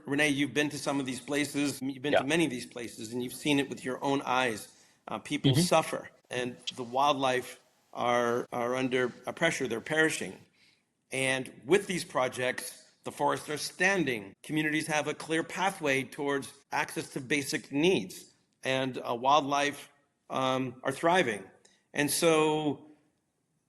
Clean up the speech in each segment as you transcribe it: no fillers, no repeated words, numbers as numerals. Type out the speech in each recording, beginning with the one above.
Renee, you've been to some of these places, you've been to many of these places, and you've seen it with your own eyes. People suffer, and the wildlife are under pressure, they're perishing. And with these projects, the forests are standing. Communities have a clear pathway towards access to basic needs, and wildlife are thriving. And so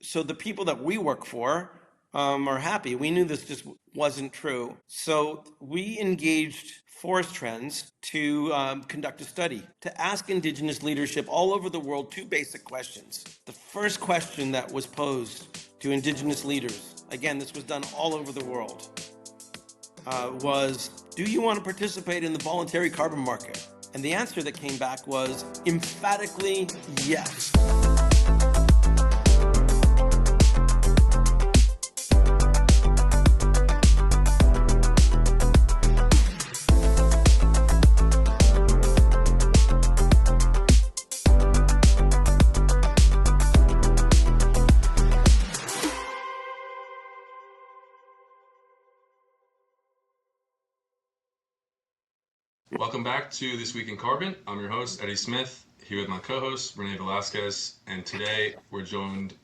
the people that we work for are happy. We knew this just wasn't true. So we engaged Forest Trends to conduct a study to ask Indigenous leadership all over the world two basic questions. The first question that was posed to Indigenous leaders, again, this was done all over the world, was, do you want to participate in the voluntary carbon market? And the answer that came back was emphatically yes. Welcome back to This Week in Carbon. I'm your host, Eddie Smith, here with my co-host, Renee Velasquez, and today we're joined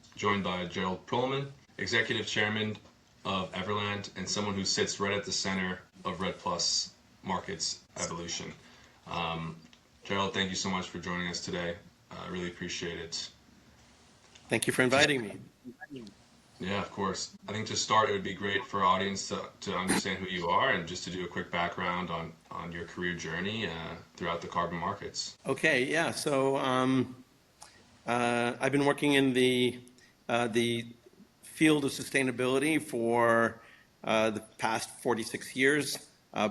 by Gerald Prolman, Executive Chairman of Everland, and someone who sits right at the center of Red Plus Markets evolution. Gerald, thank you so much for joining us today. I really appreciate it. Thank you for inviting me. Yeah, of course. I think to start, it would be great for our audience to understand who you are and just to do a quick background on your career journey throughout the carbon markets. Okay, yeah. So I've been working in the field of sustainability for the past 46 years,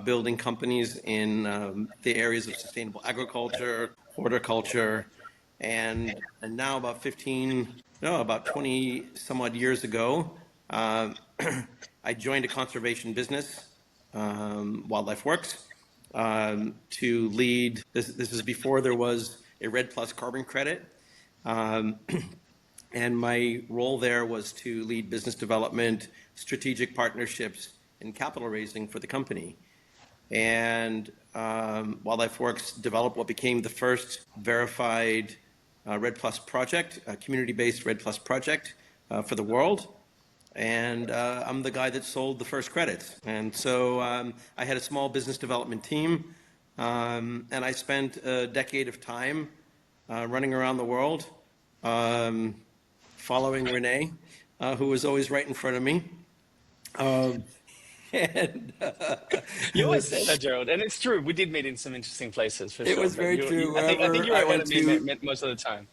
building companies in the areas of sustainable agriculture, horticulture, and now about 20 some odd years ago, I joined a conservation business, Wildlife Works, to lead, this is before there was a Red Plus carbon credit, and my role there was to lead business development, strategic partnerships, and capital raising for the company. And Wildlife Works developed what became the first verified Red Plus project, a community-based Red Plus project for the world. And I'm the guy that sold the first credits. And so I had a small business development team, and I spent a decade of time running around the world, following Renee, who was always right in front of me. And you always say that, Gerald, and it's true. We did meet in some interesting places, for sure. It was very true. I think you were ahead of me most of the time.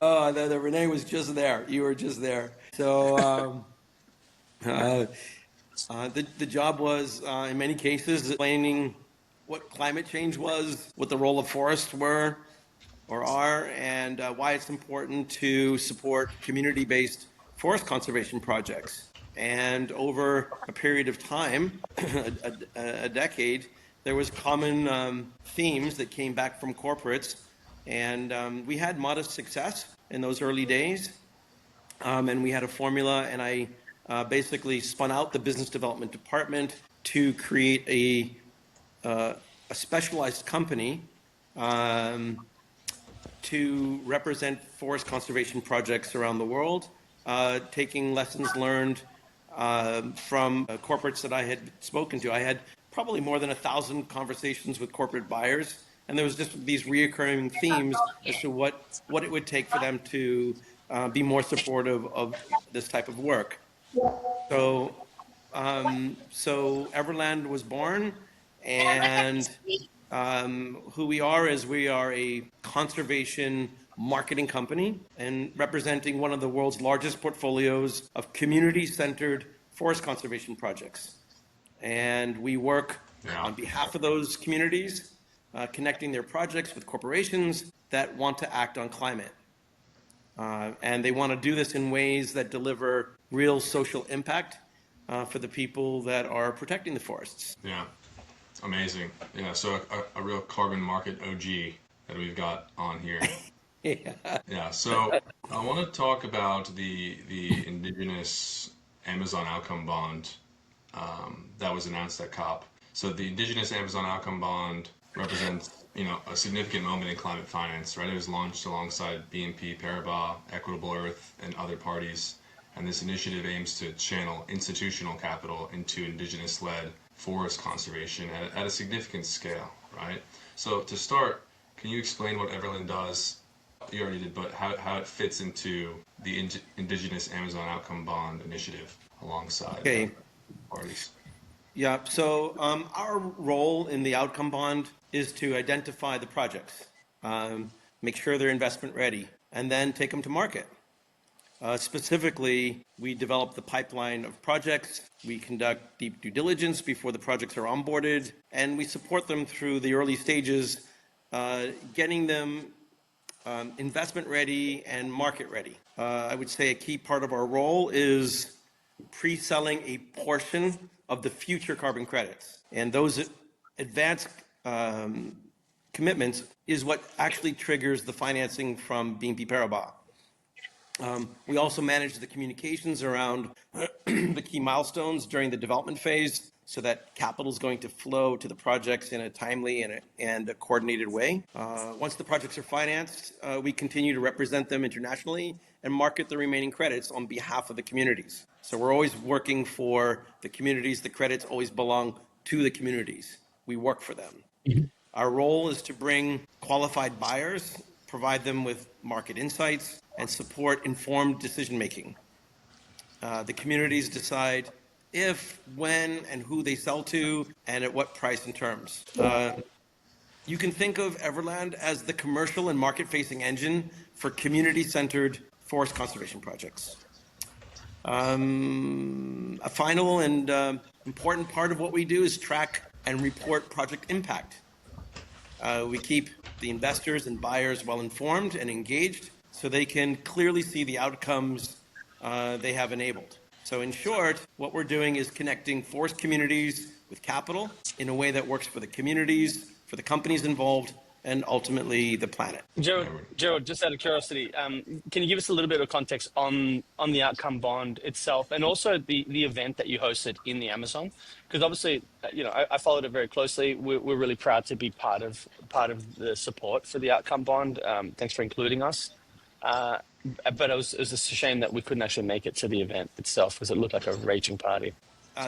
Oh, the Renee was just there. You were just there. So the job was, in many cases, explaining what climate change was, what the role of forests were or are, and why it's important to support community-based forest conservation projects. And over a period of time, a decade, there was common themes that came back from corporates, and we had modest success in those early days. And we had a formula, and I basically spun out the business development department to create a specialized company to represent forest conservation projects around the world, taking lessons learned from corporates that I had spoken to. I had probably more than 1,000 conversations with corporate buyers, and there was just these reoccurring themes as to what it would take for them to be more supportive of this type of work. So Everland was born, and who we are is we are a conservation marketing company and representing one of the world's largest portfolios of community-centered forest conservation projects. And we work on behalf of those communities, connecting their projects with corporations that want to act on climate. And they want to do this in ways that deliver real social impact for the people that are protecting the forests. Yeah, amazing. Yeah, so a real carbon market OG that we've got on here. Yeah, so I want to talk about the Indigenous Amazon Outcome Bond that was announced at COP. So the Indigenous Amazon Outcome Bond represents, a significant moment in climate finance, right? It was launched alongside BNP Paribas, Equitable Earth, and other parties. And this initiative aims to channel institutional capital into Indigenous-led forest conservation at a significant scale, right? So to start, can you explain what Everland does? You already did, but how it fits into the Indigenous Amazon Outcome Bond initiative alongside Okay. parties? Yeah. So our role in the outcome bond is to identify the projects, make sure they're investment ready, and then take them to market. Specifically, we develop the pipeline of projects, we conduct deep due diligence before the projects are onboarded, and we support them through the early stages, getting them investment ready and market ready. I would say a key part of our role is pre-selling a portion of the future carbon credits. And those advanced commitments is what actually triggers the financing from BNP Paribas. We also manage the communications around the key milestones during the development phase so that capital is going to flow to the projects in a timely and a coordinated way. Once the projects are financed, we continue to represent them internationally and market the remaining credits on behalf of the communities. So we're always working for the communities. The credits always belong to the communities. We work for them. Our role is to bring qualified buyers, provide them with market insights, and support informed decision-making. The communities decide if, when, and who they sell to, and at what price and terms. You can think of Everland as the commercial and market-facing engine for community-centered forest conservation projects. A final and important part of what we do is track and report project impact. We keep the investors and buyers well informed and engaged so they can clearly see the outcomes they have enabled. So in short, what we're doing is connecting forest communities with capital in a way that works for the communities, for the companies involved, and ultimately the planet. Gerald, just out of curiosity, can you give us a little bit of context on the outcome bond itself, and also the event that you hosted in the Amazon? Because obviously, I followed it very closely. We're really proud to be part of the support for the outcome bond. Thanks for including us. But it was a shame that we couldn't actually make it to the event itself because it looked like a raging party.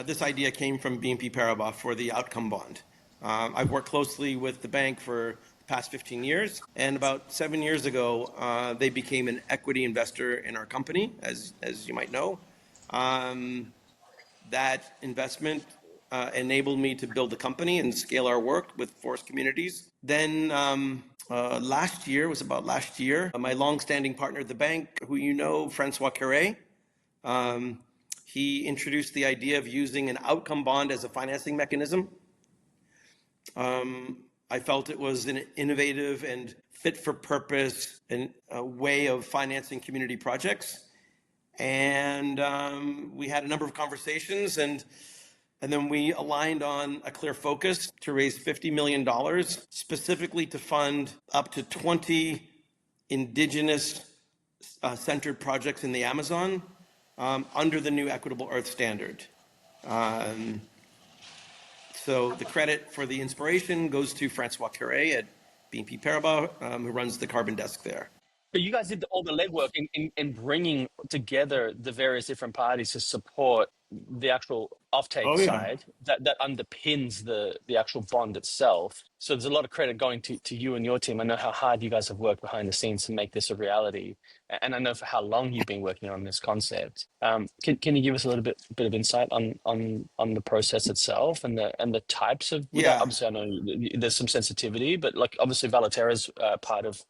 This idea came from BNP Paribas for the outcome bond. I've worked closely with the bank for the past 15 years, and about 7 years ago, they became an equity investor in our company, as you might know. That investment enabled me to build the company and scale our work with forest communities. Then last year, my longstanding partner at the bank, who you know, Francois Carré, he introduced the idea of using an outcome bond as a financing mechanism. I felt it was an innovative and fit for purpose and a way of financing community projects. And we had a number of conversations, and then we aligned on a clear focus to raise $50 million specifically to fund up to 20 indigenous-centered projects in the Amazon under the new Equitable Earth standard. So the credit for the inspiration goes to Francois Carré at BNP Paribas, who runs the carbon desk there. But you guys did all the legwork in bringing together the various different parties to support the actual offtake side that underpins the actual bond itself. So there's a lot of credit going to you and your team. I know how hard you guys have worked behind the scenes to make this a reality, and I know for how long you've been working on this concept. Can you give us a little bit of insight on the process itself and the types of? Obviously, I know there's some sensitivity, but like obviously Valaterra's part of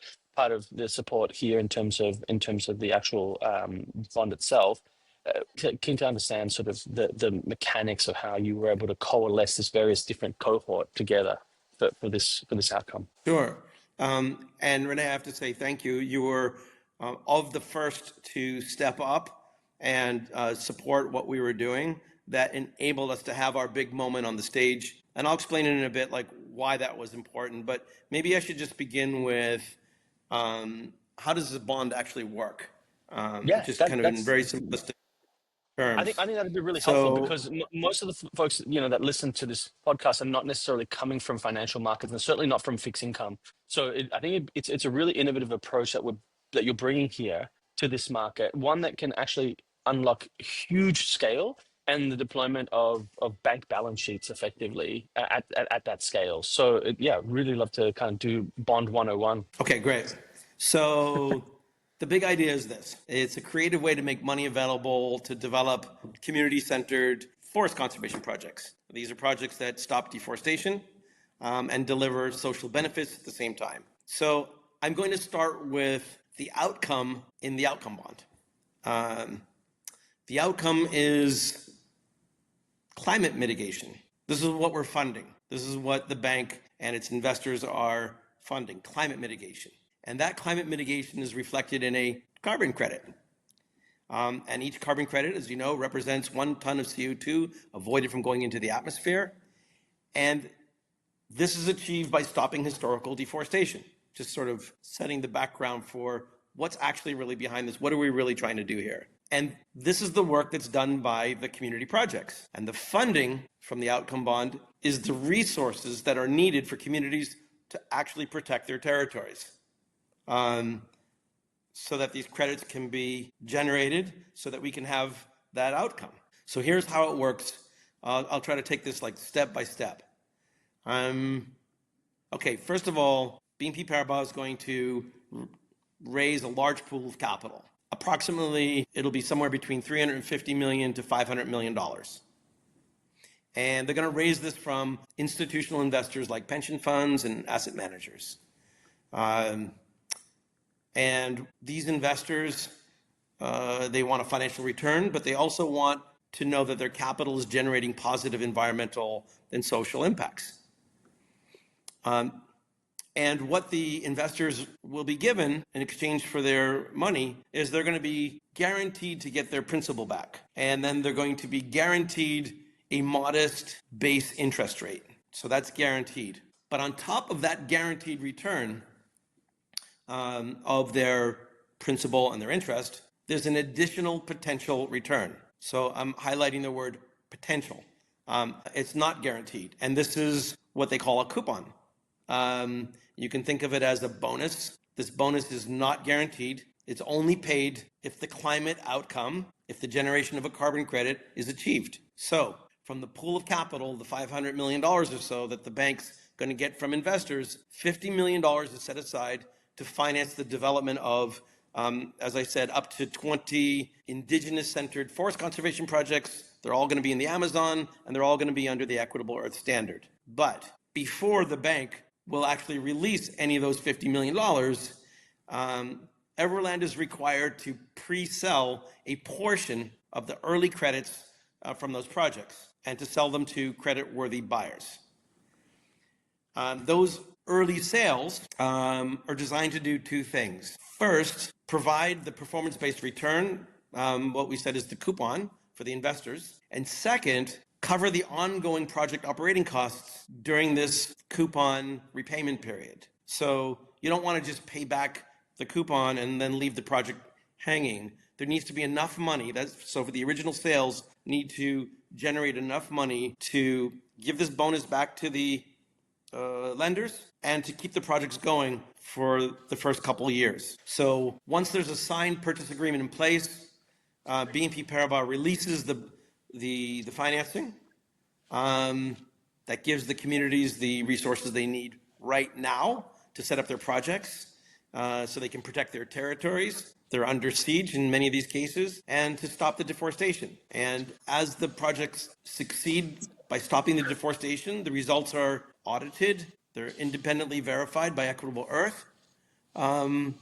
the support here in terms of the actual bond itself. Keen to understand sort of the mechanics of how you were able to coalesce this various different cohort together for this outcome. Sure. And Renee, I have to say thank you. You were of the first to step up and support what we were doing. That enabled us to have our big moment on the stage. And I'll explain in a bit like why that was important. But maybe I should just begin with how does the bond actually work? Just kind of in very simplistic. terms. I think that'd be really helpful So, because most of the folks that listen to this podcast are not necessarily coming from financial markets and certainly not from fixed income. So I think it's a really innovative approach that you're bringing here to this market, one that can actually unlock huge scale and the deployment of bank balance sheets effectively at that scale. So yeah, really love to kind of do Bond 101. okay, great. So the big idea is this. It's a creative way to make money available to develop community-centered forest conservation projects. These are projects that stop deforestation and deliver social benefits at the same time. So I'm going to start with the outcome in the outcome bond. The outcome is climate mitigation. This is what we're funding. This is what the bank and its investors are funding, climate mitigation. And that climate mitigation is reflected in a carbon credit. And each carbon credit, as you know, represents 1 ton of CO2 avoided from going into the atmosphere. And this is achieved by stopping historical deforestation, just sort of setting the background for what's actually really behind this. What are we really trying to do here? And this is the work that's done by the community projects. And the funding from the outcome bond is the resources that are needed for communities to actually protect their territories. So that these credits can be generated so that we can have that outcome. So here's how it works. I'll try to take this like step by step. Okay, first of all, BNP Paribas is going to raise a large pool of capital. Approximately, it'll be somewhere between $350 million to $500 million. And they're going to raise this from institutional investors like pension funds and asset managers. And these investors, they want a financial return, but they also want to know that their capital is generating positive environmental and social impacts. And what the investors will be given in exchange for their money is they're going to be guaranteed to get their principal back. And then they're going to be guaranteed a modest base interest rate. So that's guaranteed. But on top of that guaranteed return of their principal and their interest, there's an additional potential return. So I'm highlighting the word potential. It's not guaranteed. And this is what they call a coupon. You can think of it as a bonus. This bonus is not guaranteed. It's only paid if the climate outcome, if the generation of a carbon credit is achieved. So from the pool of capital, the $500 million or so that the bank's going to get from investors, $50 million is set aside to finance the development of, as I said, up to 20 indigenous-centered forest conservation projects. They're all going to be in the Amazon, and they're all going to be under the Equitable Earth standard. But before the bank will actually release any of those $50 million, Everland is required to pre-sell a portion of the early credits from those projects and to sell them to credit-worthy buyers. Those early sales are designed to do 2 things. First, provide the performance-based return, what we said is the coupon for the investors. And second, cover the ongoing project operating costs during this coupon repayment period. So you don't want to just pay back the coupon and then leave the project hanging. There needs to be enough money. So for the original sales, need to generate enough money to give this bonus back to the lenders and to keep the projects going for the first couple of years. So once there's a signed purchase agreement in place, BNP Paribas releases the financing that gives the communities the resources they need right now to set up their projects so they can protect their territories. They're under siege in many of these cases, and to stop the deforestation. And as the projects succeed by stopping the deforestation, the results are audited. They're independently verified by Equitable Earth. And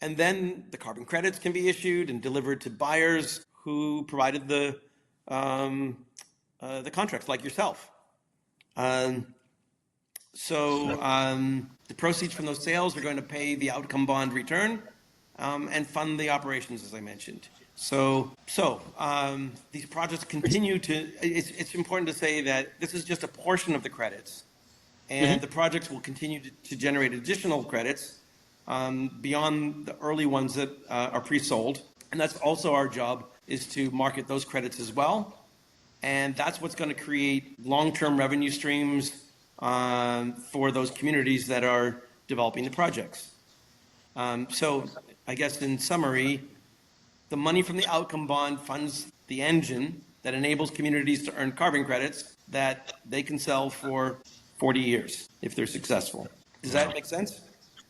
then the carbon credits can be issued and delivered to buyers who provided the contracts, like yourself. The proceeds from those sales are going to pay the outcome bond return and fund the operations, as I mentioned. So these projects continue to, it's important to say that this is just a portion of the credits. And the projects will continue to generate additional credits beyond the early ones that are pre-sold. And that's also our job, is to market those credits as well. And that's what's going to create long-term revenue streams for those communities that are developing the projects. So I guess in summary, the money from the outcome bond funds the engine that enables communities to earn carbon credits that they can sell for 40 years if they're successful. Does that make sense?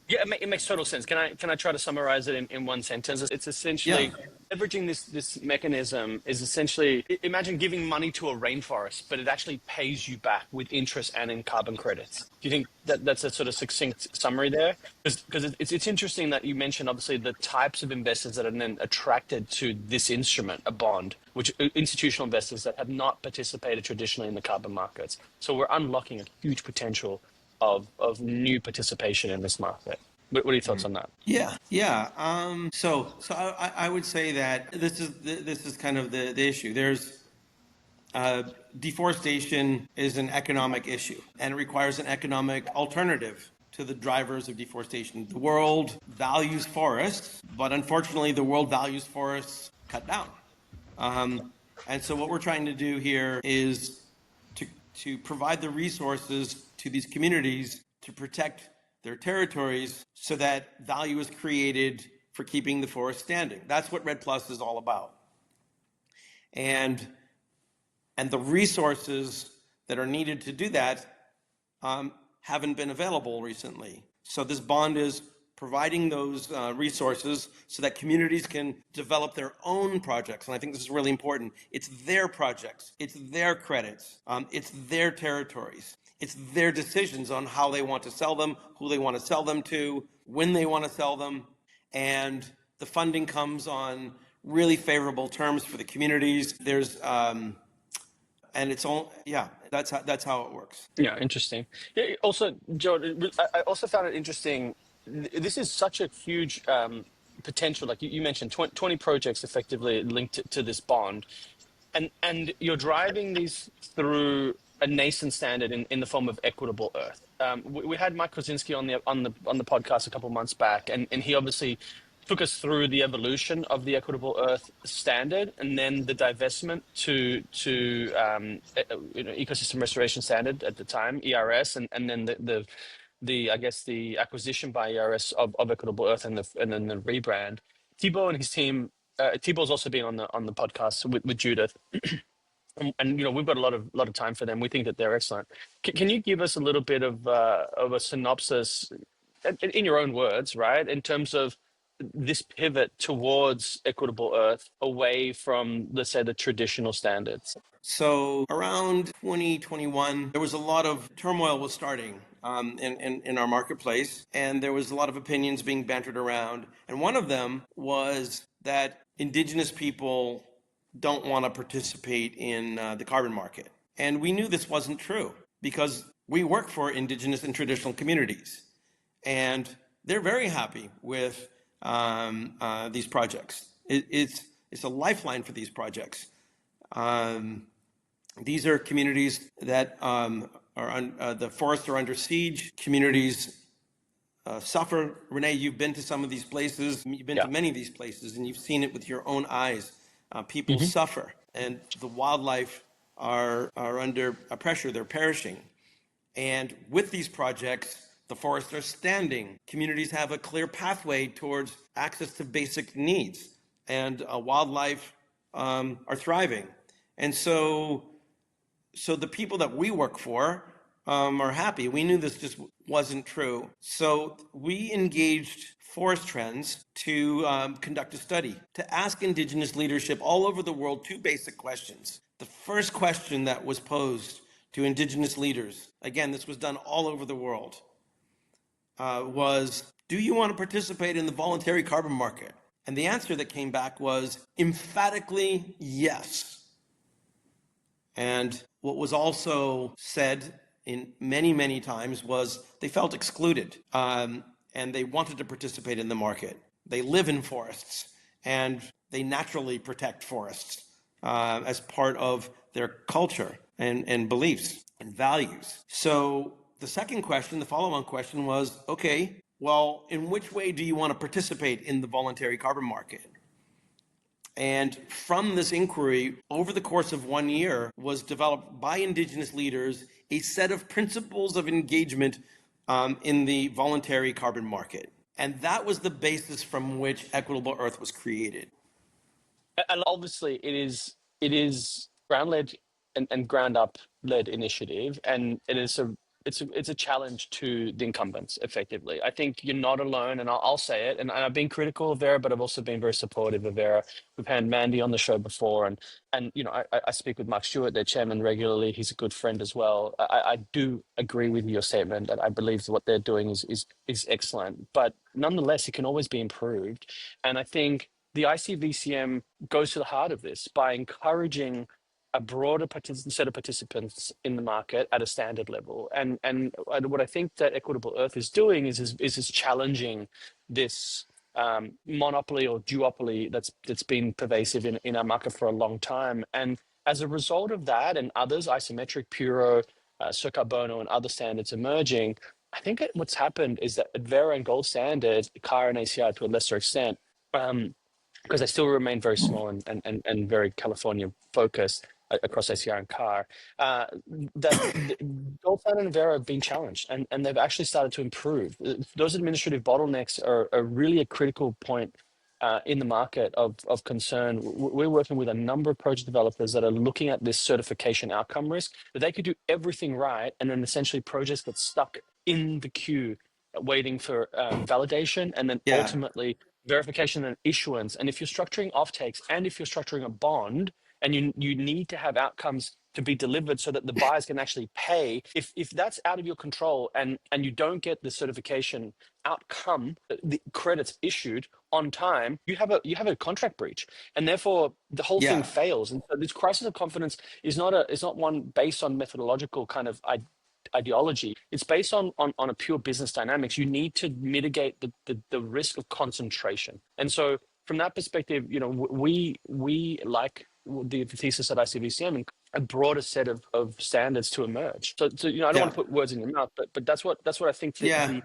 Yeah, it makes total sense. Can I try to summarize it in one sentence? It's Yeah. essentially leveraging this mechanism is essentially, imagine giving money to a rainforest, but it actually pays you back with interest and in carbon credits. Do you think that that's a sort of succinct summary there? Because it's interesting that you mentioned obviously the types of investors that are then attracted to this instrument, a bond, which institutional investors that have not participated traditionally in the carbon markets. So we're unlocking a huge potential of new participation in this market. What are your thoughts on that? Yeah. So I would say that this is kind of the issue. There's deforestation is an economic issue, and it requires an economic alternative to the drivers of deforestation. The world values forests, but unfortunately, the world values forests cut down. And so what we're trying to do here is to provide the resources to these communities to protect their territories so that value is created for keeping the forest standing. That's what Red Plus is all about. And the resources that are needed to do that haven't been available recently. So this bond is providing those resources so that communities can develop their own projects. And I think this is really important. It's their projects, it's their credits, it's their territories, it's their decisions on how they want to sell them, who they want to sell them to, when they want to sell them. And the funding comes on really favorable terms for the communities. There's and it's all, yeah, that's how it works. Yeah, interesting. Yeah, also, Joe, I also found it interesting. This is such a huge potential. Like you mentioned, 20 projects effectively linked to this bond, and you're driving these through a nascent standard in the form of Equitable Earth. We had Mike Kozinski on the podcast a couple of months back, and he obviously took us through the evolution of the Equitable Earth standard, and then the divestment to Ecosystem Restoration Standard at the time, ERS, and then the I guess the acquisition by ERS of Equitable Earth and then the rebrand. Thibault and his team. Thibault's also been on the podcast with Judith. And we've got a lot of time for them. We think that they're excellent. Can you give us a little bit of a synopsis, in your own words, right, in terms of this pivot towards Equitable Earth, away from, let's say, the traditional standards? So around 2021, there was a lot of turmoil was starting in our marketplace, and there was a lot of opinions being bantered around. And one of them was that Indigenous people don't want to participate in the carbon market. And we knew this wasn't true because we work for Indigenous and traditional communities, and they're very happy with these projects. It's a lifeline for these projects. These are communities that the forests are under siege. Communities suffer. Renee, you've been to some of these places. You've been to many of these places, and you've seen it with your own eyes. People suffer, and the wildlife are under pressure. They're perishing. And with these projects, the forests are standing. Communities have a clear pathway towards access to basic needs, and wildlife are thriving. And so the people that we work for are happy. We knew this just wasn't true. So we engaged Forest Trends to conduct a study, to ask Indigenous leadership all over the world 2 basic questions. The first question that was posed to Indigenous leaders, again, this was done all over the world, was, do you want to participate in the voluntary carbon market? And the answer that came back was emphatically yes. And what was also said in many, many times was they felt excluded, and they wanted to participate in the market. They live in forests, and they naturally protect forests as part of their culture and beliefs and values. So the second question, the follow-on question was, okay, well, in which way do you want to participate in the voluntary carbon market? And from this inquiry, over the course of 1 year, was developed by Indigenous leaders a set of principles of engagement in the voluntary carbon market. And that was the basis from which Equitable Earth was created. And obviously, it is ground led and ground up led initiative, and it's a challenge to the incumbents. Effectively, I think you're not alone, and I'll say it. And I've been critical of Vera, but I've also been very supportive of Vera. We've had Mandy on the show before, and I speak with Mark Stewart, their chairman, regularly. He's a good friend as well. I do agree with your statement that I believe what they're doing is excellent, but nonetheless, it can always be improved. And I think the ICVCM goes to the heart of this by encouraging a broader set of participants in the market at a standard level. And what I think that Equitable Earth is doing is challenging this monopoly or duopoly that's been pervasive in our market for a long time. And as a result of that and others, isometric, Puro, Circarbono, and other standards emerging, I think what's happened is that at Vera and Gold Standard, CAR and ACI to a lesser extent, because they still remain very small and very California focused across ACR and CAR, that Gold Standard and Vera have been challenged and they've actually started to improve. Those administrative bottlenecks are really a critical point in the market of concern. We're working with a number of project developers that are looking at this certification outcome risk, that they could do everything right and then essentially projects get stuck in the queue waiting for validation and then ultimately verification and issuance. And if you're structuring offtakes and if you're structuring a bond and you need to have outcomes to be delivered so that the buyers can actually pay, if that's out of your control and you don't get the certification outcome, the credits issued on time, you have a contract breach, and therefore the whole thing fails. And so this crisis of confidence is not one based on methodological kind of ideology. It's based on a pure business dynamics. You need to mitigate the risk of concentration. And so from that perspective, we like the thesis at ICVCM and a broader set of standards to emerge. So I don't want to put words in your mouth, but that's what I think the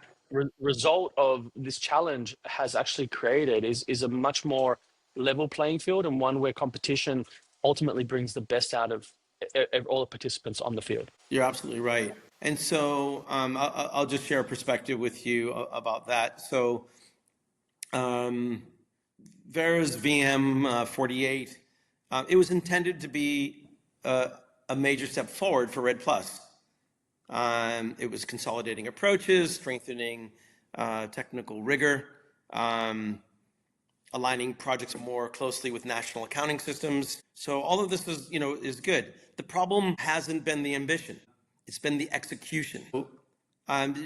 result of this challenge has actually created is a much more level playing field, and one where competition ultimately brings the best out of all the participants on the field. You're absolutely right. And so I'll just share a perspective with you about that. So Vera's VM 48, it was intended to be a major step forward for Red Plus. It was consolidating approaches, strengthening technical rigor, aligning projects more closely with national accounting systems. So all of this is good. The problem hasn't been the ambition. It's been the execution.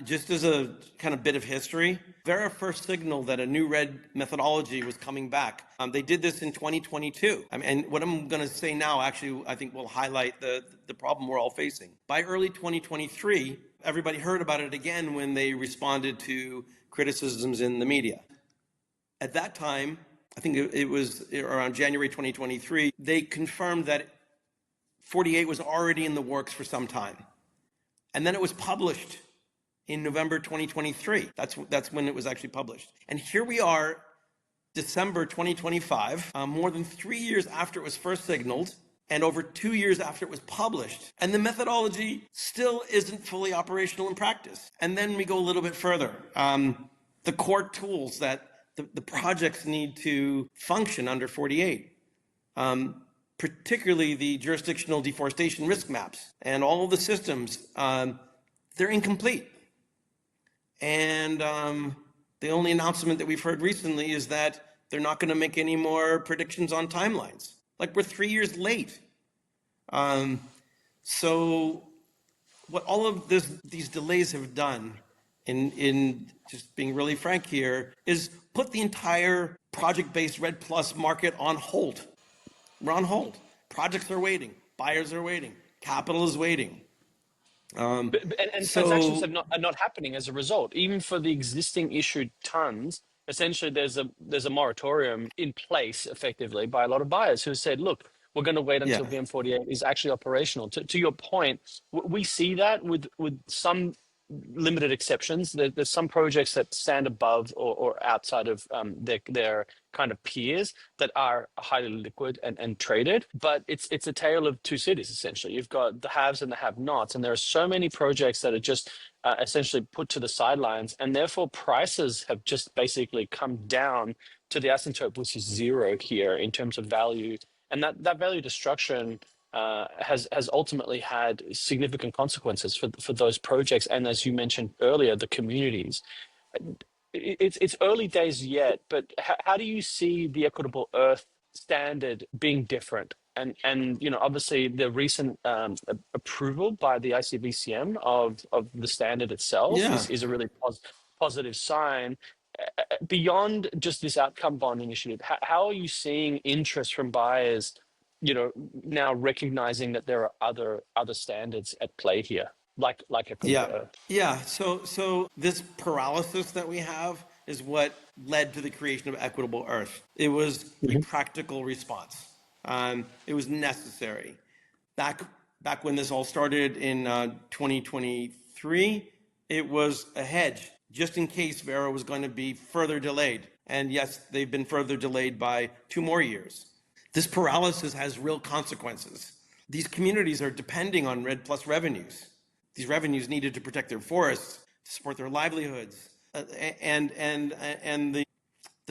Just as a kind of bit of history, Vera first signaled that a new red methodology was coming back. They did this in 2022. And what I'm going to say now, actually, I think will highlight the problem we're all facing. By early 2023, everybody heard about it again when they responded to criticisms in the media. At that time, I think it was around January 2023, they confirmed that 48 was already in the works for some time. And then it was published in November 2023. That's when it was actually published. And here we are, December 2025, more than 3 years after it was first signaled and over 2 years after it was published. And the methodology still isn't fully operational in practice. And then we go a little bit further. The core tools that the projects need to function under 48, particularly the jurisdictional deforestation risk maps and all of the systems, they're incomplete. And the only announcement that we've heard recently is that they're not going to make any more predictions on timelines. Like, we're 3 years late. So what all of these delays have done, in just being really frank here, is put the entire project-based Red Plus market on hold. We're on hold. Projects are waiting. Buyers are waiting. Capital is waiting. And transactions are not happening as a result. Even for the existing issued tons, essentially there's a moratorium in place effectively by a lot of buyers who said, look, we're going to wait until VM48 is actually operational. To your point, we see that with some limited exceptions. There's some projects that stand above or outside of their kind of peers that are highly liquid and traded. But it's a tale of two cities, essentially. You've got the haves and the have-nots, and there are so many projects that are just essentially put to the sidelines, and therefore prices have just basically come down to the asymptote, which is zero here in terms of value. And that value destruction has ultimately had significant consequences for those projects, and as you mentioned earlier, the communities. It's early days yet, but how do you see the Equitable Earth standard being different? And obviously the recent approval by the ICBCM of the standard itself Yeah. is a really positive sign. Beyond just this outcome bond initiative, how are you seeing interest from buyers, now recognizing that there are other standards at play here, like Equitable Yeah. Earth? Yeah. So this paralysis that we have is what led to the creation of Equitable Earth. It was a practical response. It was necessary. Back when this all started in 2023, it was a hedge just in case Vera was going to be further delayed. And yes, they've been further delayed by 2 more years. This paralysis has real consequences. These communities are depending on REDD+ revenues. These revenues needed to protect their forests, to support their livelihoods, and the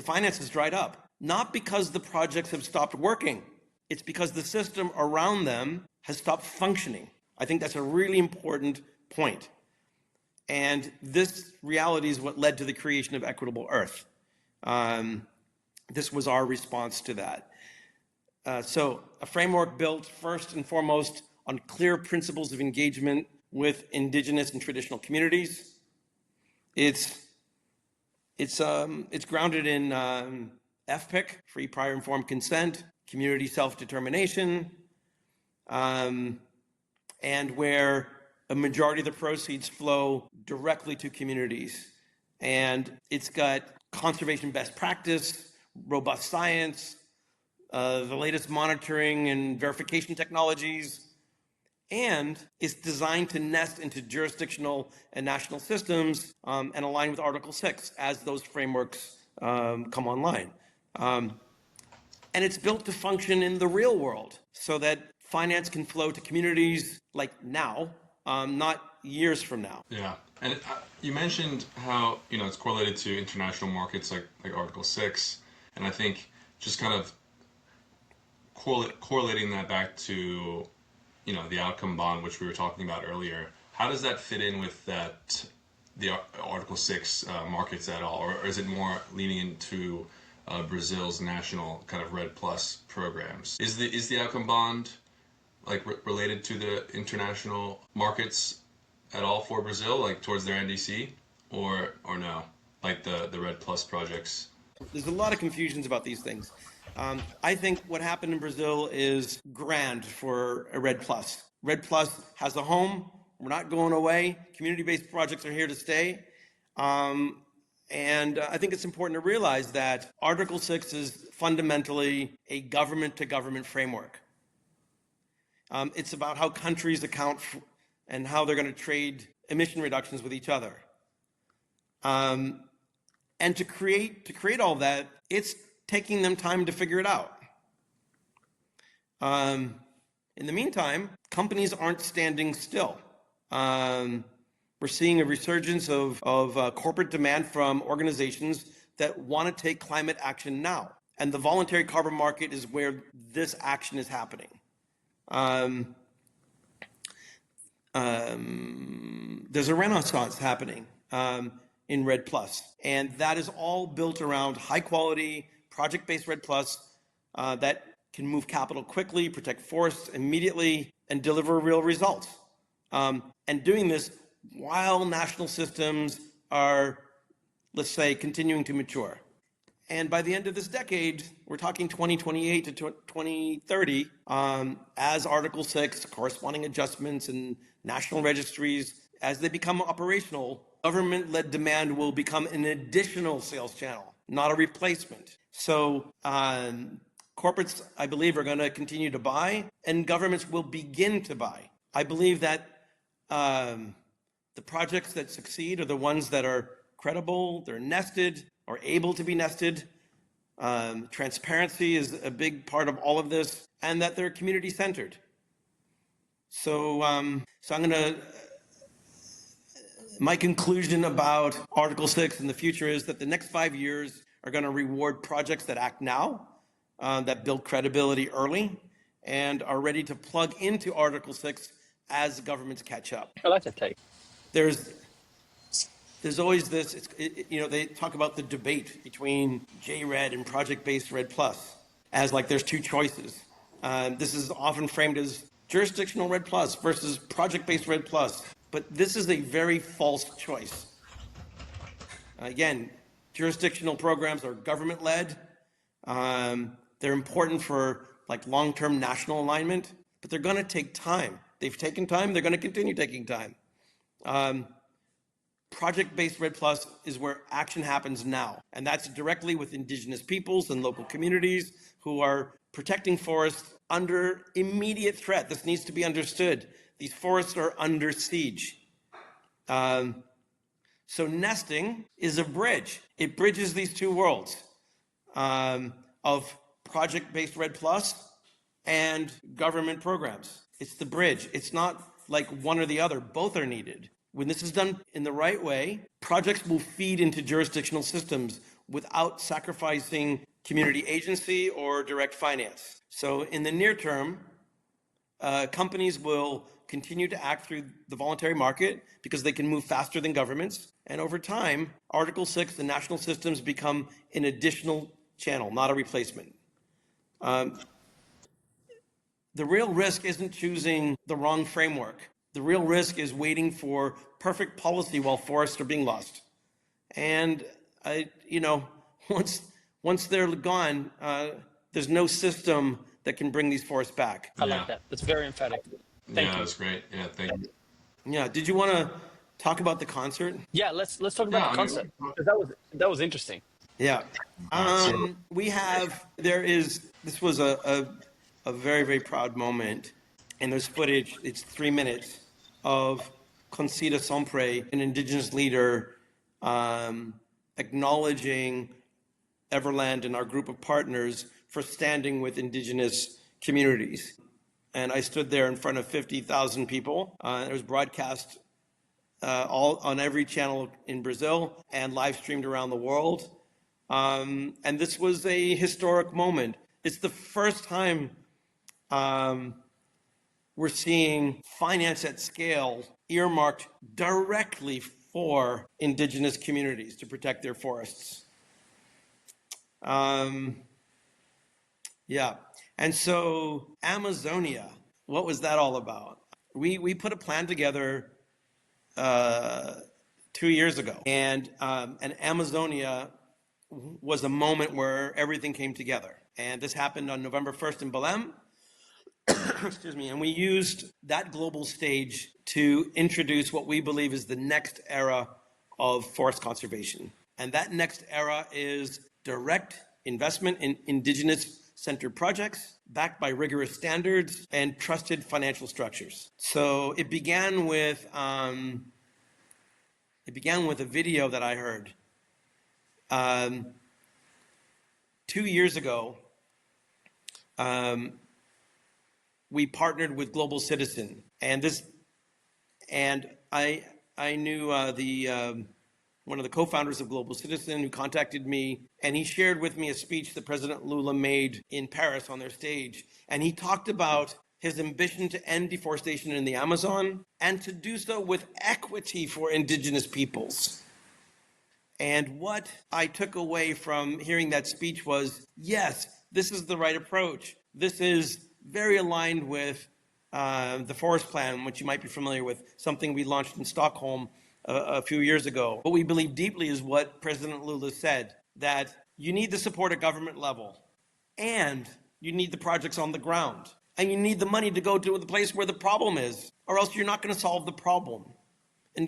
finances dried up. Not because the projects have stopped working. It's because the system around them has stopped functioning. I think that's a really important point. And this reality is what led to the creation of Equitable Earth. This was our response to that. So a framework built first and foremost on clear principles of engagement with indigenous and traditional communities. It's grounded in FPIC, free prior informed consent, community self-determination, and where a majority of the proceeds flow directly to communities. And it's got conservation best practice, robust science, the latest monitoring and verification technologies, and it's designed to nest into jurisdictional and national systems and align with Article 6 as those frameworks come online. And it's built to function in the real world so that finance can flow to communities like now, not years from now. Yeah, and you mentioned how it's correlated to international markets like Article 6, and I think just kind of correlating that back to the outcome bond, which we were talking about earlier. How does that fit in with the Article 6 markets at all, or is it more leaning into Brazil's national kind of REDD+ programs? Is the outcome bond related to the international markets at all for Brazil, like towards their NDC, or no, like the REDD+ projects? There's a lot of confusions about these things. I think what happened in Brazil is grand for a REDD+. REDD+ has a home. We're not going away. Community-based projects are here to stay. And I think it's important to realize that Article 6 is fundamentally a government-to-government framework. It's about how countries account for and how they're going to trade emission reductions with each other. And to create all that, it's taking them time to figure it out. In the meantime, companies aren't standing still. We're seeing a resurgence of corporate demand from organizations that want to take climate action now. And the voluntary carbon market is where this action is happening. There's a renaissance happening in REDD+, and that is all built around high quality, project-based REDD+, that can move capital quickly, protect forests immediately, and deliver real results. And doing this while national systems are, let's say, continuing to mature. And by the end of this decade, we're talking 2028 to 2030, as Article 6, corresponding adjustments and national registries, as they become operational, government-led demand will become an additional sales channel, not a replacement. So corporates, I believe, are going to continue to buy, and governments will begin to buy. I believe that The projects that succeed are the ones that are credible, they're nested or able to be nested. Transparency is a big part of all of this, and that they're community centered. So my conclusion about Article 6 in the future is that the next 5 years are going to reward projects that act now, that build credibility early, and are ready to plug into Article 6 as governments catch up. I like that take. There's always this, they talk about the debate between JRED and project-based RED Plus as like there's two choices. This is often framed as jurisdictional RED Plus versus project-based RED Plus, but this is a very false choice. Again, jurisdictional programs are government-led. They're important for like long-term national alignment, but they're going to take time. They've taken time. They're going to continue taking time. Project-based RED Plus is where action happens now, and that's directly with Indigenous peoples and local communities who are protecting forests under immediate threat. This needs to be understood. These forests are under siege. So nesting is a bridge. It bridges these two worlds of project-based RED Plus and government programs. It's the bridge. It's not like one or the other. Both are needed. When this is done in the right way, projects will feed into jurisdictional systems without sacrificing community agency or direct finance. So in the near term, companies will continue to act through the voluntary market because they can move faster than governments. And over time, Article 6, the national systems become an additional channel, not a replacement. The real risk isn't choosing the wrong framework. The real risk is waiting for perfect policy while forests are being lost. And, once they're gone, there's no system that can bring these forests back. I like that. That's very emphatic. Thank you. That's great. Yeah, thank you. Yeah, did you want to talk about the concert? Yeah, let's talk about the concert. That was interesting. Yeah. This was a very, very proud moment. And there's footage, it's 3 minutes, of Concita Sompre, an Indigenous leader, acknowledging Everland and our group of partners for standing with Indigenous communities. And I stood there in front of 50,000 people. It was broadcast all on every channel in Brazil and live streamed around the world. And this was a historic moment. It's the first time we're seeing finance at scale earmarked directly for Indigenous communities to protect their forests. And so Amazonia, what was that all about? We put a plan together 2 years ago, and Amazonia was a moment where everything came together. And this happened on November 1st in Belém. Excuse me. And we used that global stage to introduce what we believe is the next era of forest conservation. And that next era is direct investment in Indigenous-centered projects backed by rigorous standards and trusted financial structures. So it began with a video that I heard 2 years ago. We partnered with Global Citizen, and I knew one of the co-founders of Global Citizen, who contacted me, and he shared with me a speech that President Lula made in Paris on their stage, and he talked about his ambition to end deforestation in the Amazon and to do so with equity for Indigenous peoples. And what I took away from hearing that speech was, yes, this is the right approach. This is very aligned with the Forest Plan, which you might be familiar with, something we launched in Stockholm a few years ago. What we believe deeply is what President Lula said, that you need the support at government level, and you need the projects on the ground, and you need the money to go to the place where the problem is, or else you're not going to solve the problem. And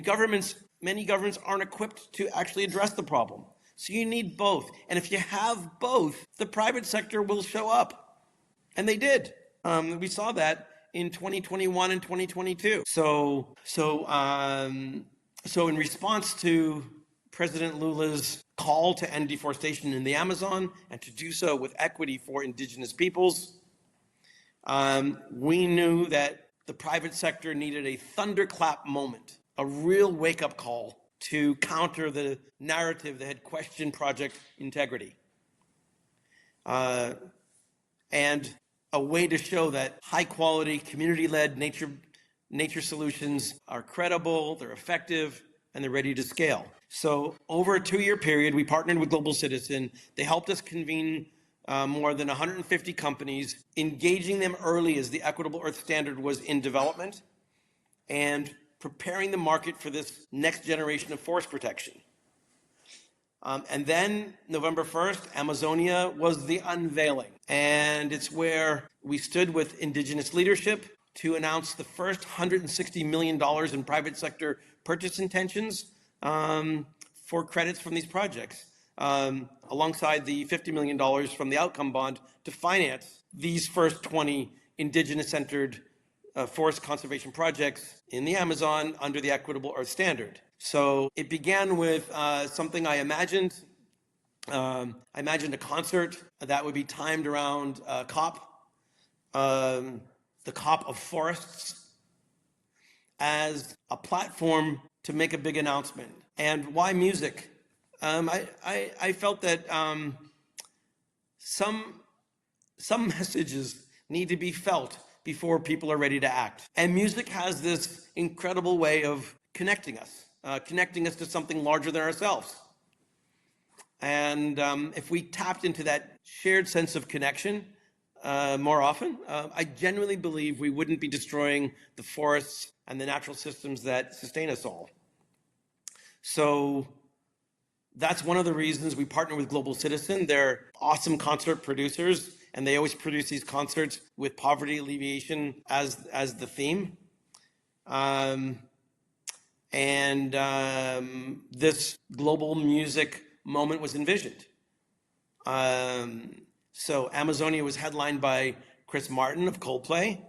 many governments aren't equipped to actually address the problem. So you need both. And if you have both, the private sector will show up. And they did. We saw that in 2021 and 2022. So So in response to President Lula's call to end deforestation in the Amazon and to do so with equity for indigenous peoples, we knew that the private sector needed a thunderclap moment, a real wake-up call to counter the narrative that had questioned project integrity. And a way to show that high-quality, community-led nature solutions are credible, they're effective, and they're ready to scale. So over a 2-year period, we partnered with Global Citizen. They helped us convene more than 150 companies, engaging them early as the Equitable Earth Standard was in development, and preparing the market for this next generation of forest protection. And then November 1st, Amazonia was the unveiling. And it's where we stood with indigenous leadership to announce the first $160 million in private sector purchase intentions for credits from these projects, alongside the $50 million from the outcome bond to finance these first 20 indigenous-centered forest conservation projects in the Amazon under the Equitable Earth Standard. So it began with something I imagined. I imagined a concert that would be timed around COP, the COP of forests, as a platform to make a big announcement. And why music? I felt that some messages need to be felt before people are ready to act. And music has this incredible way of connecting us to something larger than ourselves. And if we tapped into that shared sense of connection more often, I genuinely believe we wouldn't be destroying the forests and the natural systems that sustain us all. So that's one of the reasons we partner with Global Citizen. They're awesome concert producers, and they always produce these concerts with poverty alleviation as the theme. This global music moment was envisioned. So Amazonia was headlined by Chris Martin of Coldplay,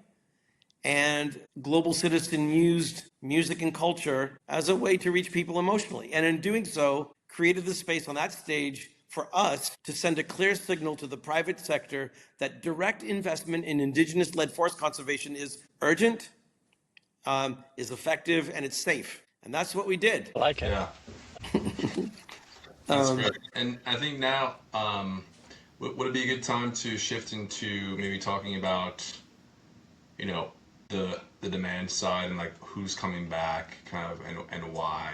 and Global Citizen used music and culture as a way to reach people emotionally. And in doing so, created the space on that stage for us to send a clear signal to the private sector that direct investment in indigenous-led forest conservation is urgent, is effective, and it's safe. And that's what we did. I like it. Yeah. That's great. And I think now, would it be a good time to shift into maybe talking about, the demand side and like who's coming back, kind of, and why,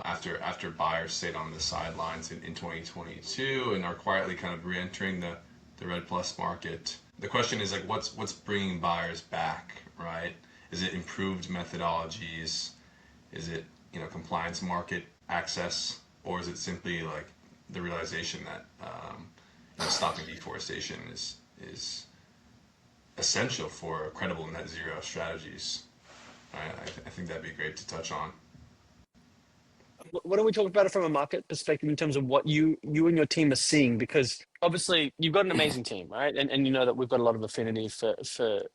after buyers stayed on the sidelines in 2022 and are quietly kind of re-entering the Red Plus market. The question is like, what's bringing buyers back, right? Is it improved methodologies? Is it, compliance market access? Or is it simply like the realization that stopping deforestation is essential for credible net zero strategies? I think that'd be great to touch on. Why don't we talk about it from a market perspective in terms of what you and your team are seeing? Because obviously you've got an amazing team, right? And you know that we've got a lot of affinity for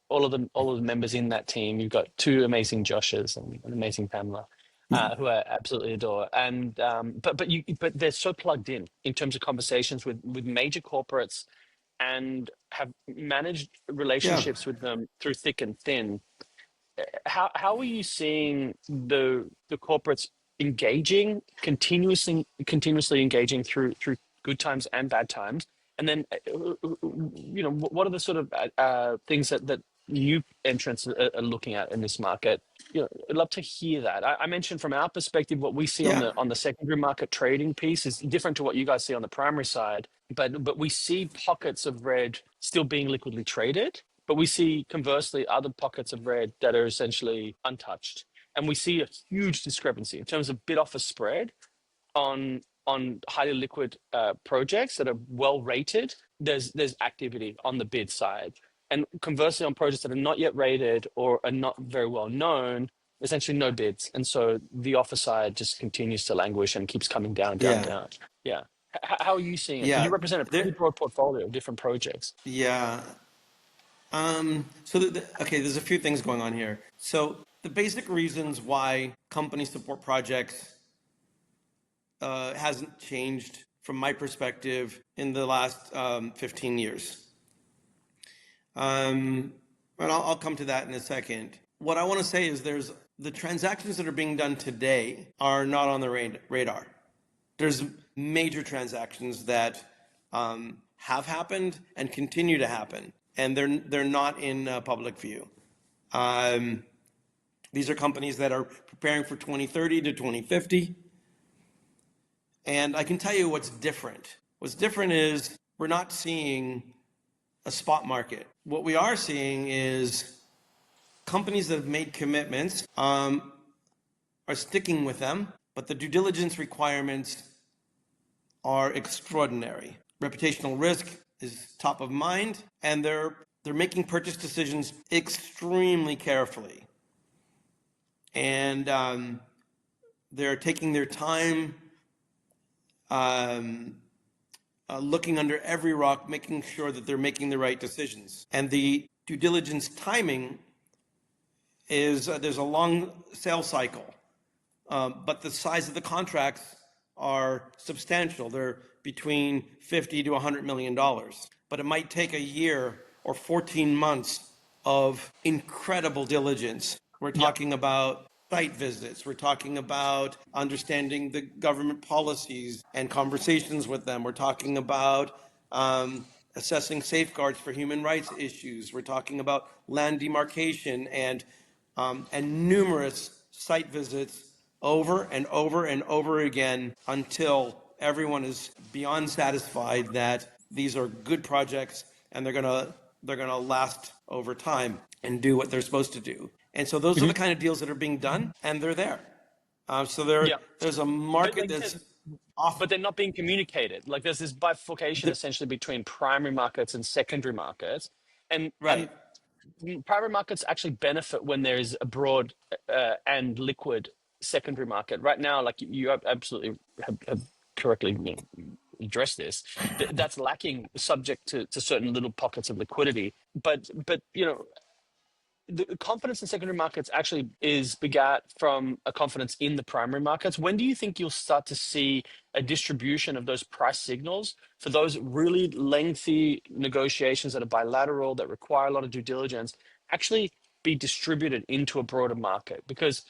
all of the members in that team. You've got two amazing Joshes and an amazing Pamela, who I absolutely adore. And but they're so plugged in terms of conversations with major corporates, and have managed relationships with them through thick and thin. How are you seeing the corporates engaging, continuously engaging through good times and bad times? And then, what are the sort of things that new entrants are looking at in this market? I'd love to hear that. I mentioned from our perspective, what we see on the secondary market trading piece is different to what you guys see on the primary side. But we see pockets of red still being liquidly traded. But we see, conversely, other pockets of red that are essentially untouched. And we see a huge discrepancy in terms of bid-offer spread on highly liquid projects that are well rated. There's activity on the bid side. And conversely, on projects that are not yet rated or are not very well known, essentially no bids. And so the offer side just continues to languish and keeps coming down. Yeah. How are you seeing it? Yeah. You represent a pretty broad portfolio of different projects. Yeah. So, there's a few things going on here. So the basic reasons why company support projects hasn't changed from my perspective in the last 15 years. And I'll come to that in a second. What I want to say is the transactions that are being done today are not on the radar. There's major transactions that have happened and continue to happen, and they're not in public view. These are companies that are preparing for 2030 to 2050. And I can tell you what's different. What's different is we're not seeing a spot market. What we are seeing is companies that have made commitments are sticking with them, but the due diligence requirements are extraordinary. Reputational risk is top of mind, and they're making purchase decisions extremely carefully. And they're taking their time, looking under every rock, making sure that they're making the right decisions. And the due diligence timing is there's a long sales cycle, but the size of the contracts are substantial. They're between $50 to $100 million. But it might take a year or 14 months of incredible diligence. We're talking about site visits. We're talking about understanding the government policies and conversations with them. We're talking about assessing safeguards for human rights issues. We're talking about land demarcation and numerous site visits over and over and over again until everyone is beyond satisfied that these are good projects and they're gonna last over time and do what they're supposed to do. And so those are the kind of deals that are being done, and they're there. There's a market that's off. But they're not being communicated. Like there's this bifurcation essentially between primary markets and secondary markets. And primary markets actually benefit when there is a broad and liquid secondary market. Right now, like you absolutely have correctly addressed this, that's lacking, subject to certain little pockets of liquidity. But the confidence in secondary markets actually is begat from a confidence in the primary markets. When do you think you'll start to see a distribution of those price signals for those really lengthy negotiations that are bilateral, that require a lot of due diligence, actually be distributed into a broader market? Because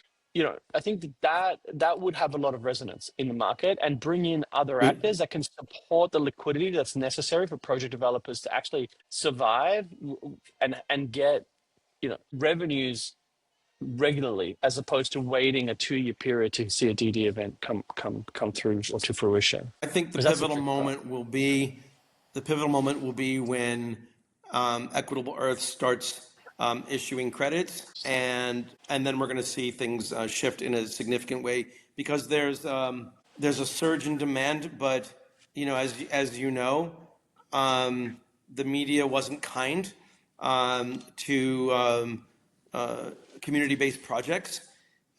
I think that would have a lot of resonance in the market and bring in other actors that can support the liquidity that's necessary for project developers to actually survive and get revenues regularly, as opposed to waiting a 2-year period to see a DD event come through or to fruition. I think the pivotal moment will be when Equitable Earth starts issuing credits, and then we're going to see things shift in a significant way, because there's a surge in demand, but as you know, the media wasn't kind to community-based projects,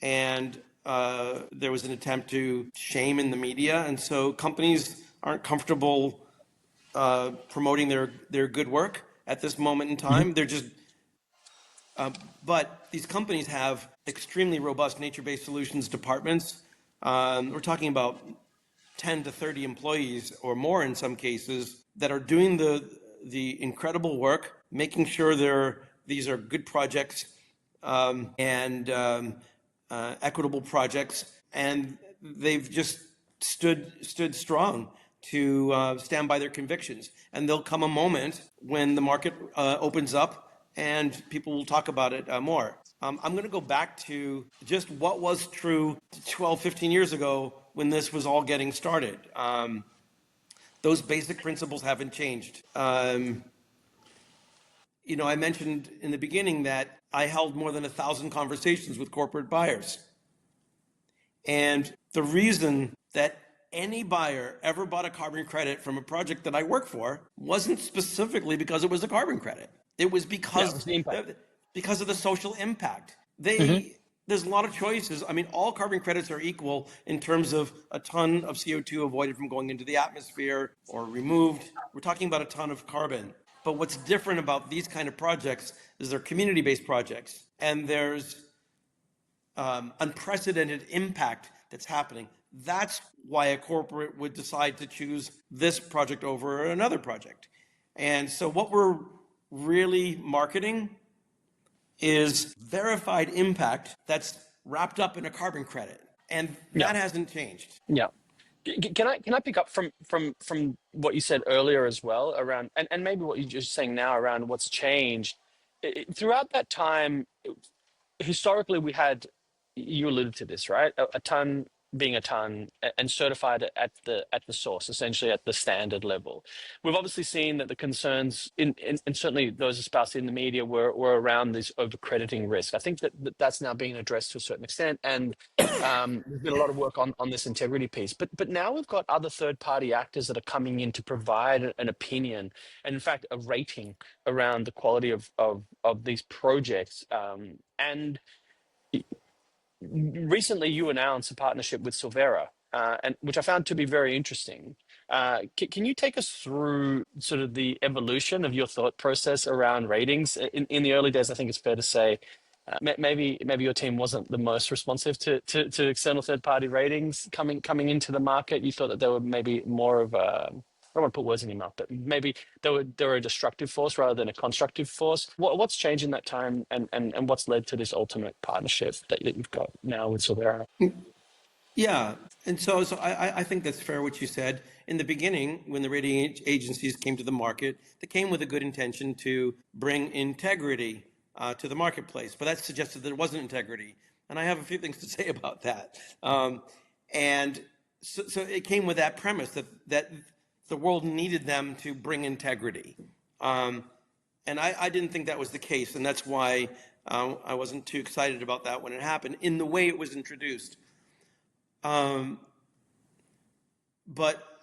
and there was an attempt to shame in the media, and so companies aren't comfortable promoting their good work at this moment in time. They're just but these companies have extremely robust nature-based solutions departments. We're talking about 10 to 30 employees or more in some cases that are doing the incredible work, making sure these are good projects and equitable projects, and they've just stood strong to stand by their convictions. And there'll come a moment when the market opens up and people will talk about it more. I'm going to go back to just what was true 12, 15 years ago when this was all getting started. Those basic principles haven't changed. I mentioned in the beginning that I held more than 1,000 conversations with corporate buyers. And the reason that any buyer ever bought a carbon credit from a project that I work for wasn't specifically because it was a carbon credit. It was because of the social impact. There's a lot of choices. I mean, all carbon credits are equal in terms of a ton of CO2 avoided from going into the atmosphere or removed. We're talking about a ton of carbon. But what's different about these kind of projects is they're community-based projects, and there's unprecedented impact that's happening. That's why a corporate would decide to choose this project over another project. And so what we're really marketing is verified impact that's wrapped up in a carbon credit. And that hasn't changed. Yeah. Can I pick up from what you said earlier as well around and maybe what you're just saying now around what's changed throughout that time. Historically we had, you alluded to this, right? A ton being a ton and certified at the source, essentially at the standard level. We've obviously seen that the concerns and certainly those espoused in the media were around this overcrediting risk. I think that's now being addressed to a certain extent, and there's been a lot of work on this integrity piece. But now we've got other third-party actors that are coming in to provide an opinion and in fact a rating around the quality of these projects. And recently you announced a partnership with Silvera, and which I found to be very interesting. Can you take us through sort of the evolution of your thought process around ratings? In the early days, I think it's fair to say maybe your team wasn't the most responsive to external third-party ratings coming into the market. You thought that they were maybe more of a, I don't want to put words in your mouth, but maybe they were a destructive force rather than a constructive force. What's changed in that time, and what's led to this ultimate partnership that you've got now with Silvera? Yeah, and so I think that's fair what you said. In the beginning, when the rating agencies came to the market, they came with a good intention to bring integrity to the marketplace, but that suggested that there wasn't integrity. And I have a few things to say about that. And so it came with that premise that the world needed them to bring integrity. And I didn't think that was the case, and that's why I wasn't too excited about that when it happened, in the way it was introduced. But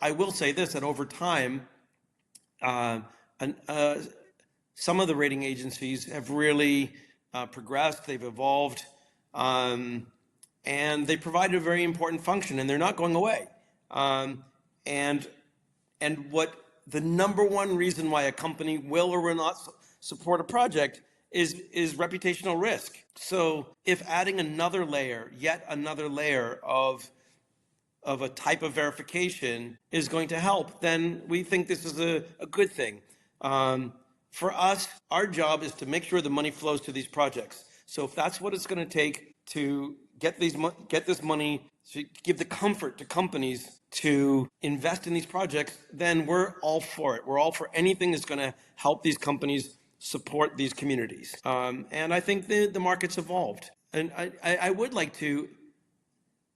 I will say this, that over time, some of the rating agencies have really progressed, they've evolved, and they provide a very important function, and they're not going away. And what the number one reason why a company will or will not support a project is reputational risk. So if adding yet another layer of a type of verification is going to help, then we think this is a good thing. For us, our job is to make sure the money flows to these projects. So if that's what it's going to take to get this money, to give the comfort to companies to invest in these projects, then we're all for it. We're all for anything that's going to help these companies support these communities. And I think the market's evolved. And I would like to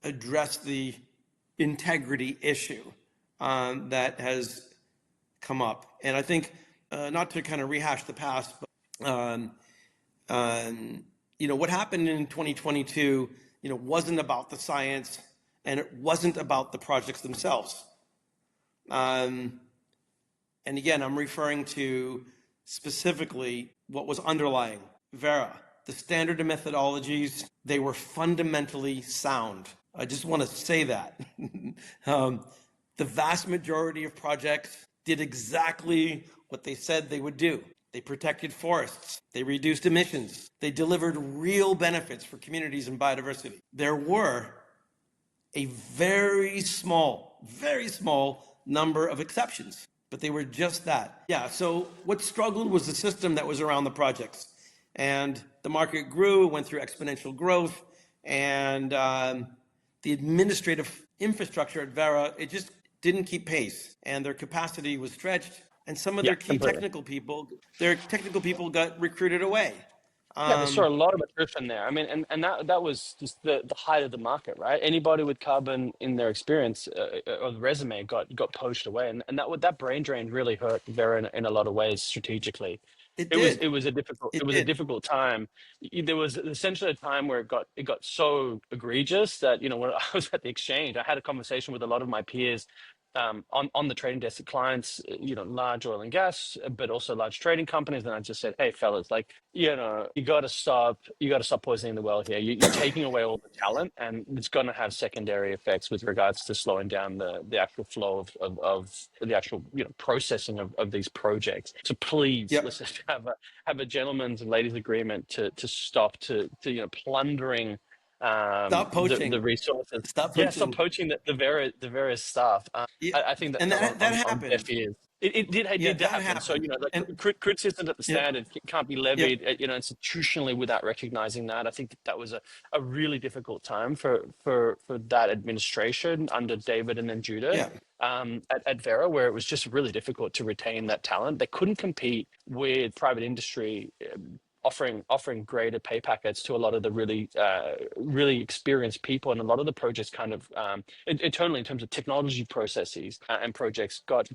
address the integrity issue that has come up. And I think, not to kind of rehash the past, but what happened in 2022, wasn't about the science, and it wasn't about the projects themselves. And again, I'm referring to specifically what was underlying Vera. The standard of methodologies, they were fundamentally sound. I just want to say that. The vast majority of projects did exactly what they said they would do. They protected forests. They reduced emissions. They delivered real benefits for communities and biodiversity. There were a very small number of exceptions, but they were just that. Yeah, so what struggled was the system that was around the projects. And the market grew, went through exponential growth, and the administrative infrastructure at Vera, it just didn't keep pace, and their capacity was stretched, and some of their key technical people got recruited away. Yeah, they saw a lot of attrition there. I mean, and that was just the height of the market, right? Anybody with carbon in their experience or the resume got poached away, and that brain drain really hurt Vera in a lot of ways strategically. It was a difficult time. There was essentially a time where it got so egregious that when I was at the exchange, I had a conversation with a lot of my peers on the trading desk, clients, large oil and gas, but also large trading companies. And I just said, hey, fellas, you got to stop poisoning the well here. You're taking away all the talent, and it's going to have secondary effects with regards to slowing down the actual flow of the actual processing of these projects. So please, let's just have a gentleman's and ladies agreement to stop to plundering Stop poaching. the resources. Stop Yeah, stop poaching. poaching the various stuff. Yeah, I think that and fell that on deaf happened. ears. It Yeah, did that happen. So, happened. like And criticism at the yep, standard can't be yep, levied, institutionally without recognizing that. I think that was a really difficult time for that administration under David and then Judith yeah. at Vera, where it was just really difficult to retain that talent. They couldn't compete with private industry. Offering greater pay packets to a lot of the really experienced people, and a lot of the projects kind of internally in terms of technology processes and projects got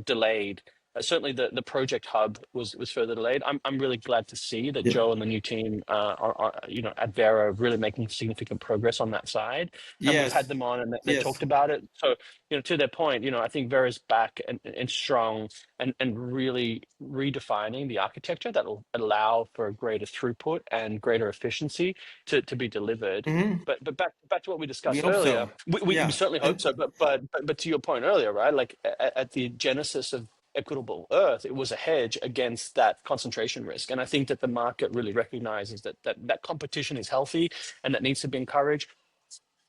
delayed. Certainly, the project hub was further delayed. I'm really glad to see that Yep. Joe and the new team are at Vera really making significant progress on that side. And we've had Yes. them on, and they Yes. talked about it. So to their point, I think Vera's back and strong and really redefining the architecture that will allow for greater throughput and greater efficiency to be delivered. Hmm. But back to what we We discussed hope earlier, so. we Yeah. certainly hope And so. But to your point earlier, right? Like at the genesis of Equitable Earth, it was a hedge against that concentration risk, and I think that the market really recognizes that competition is healthy and that needs to be encouraged.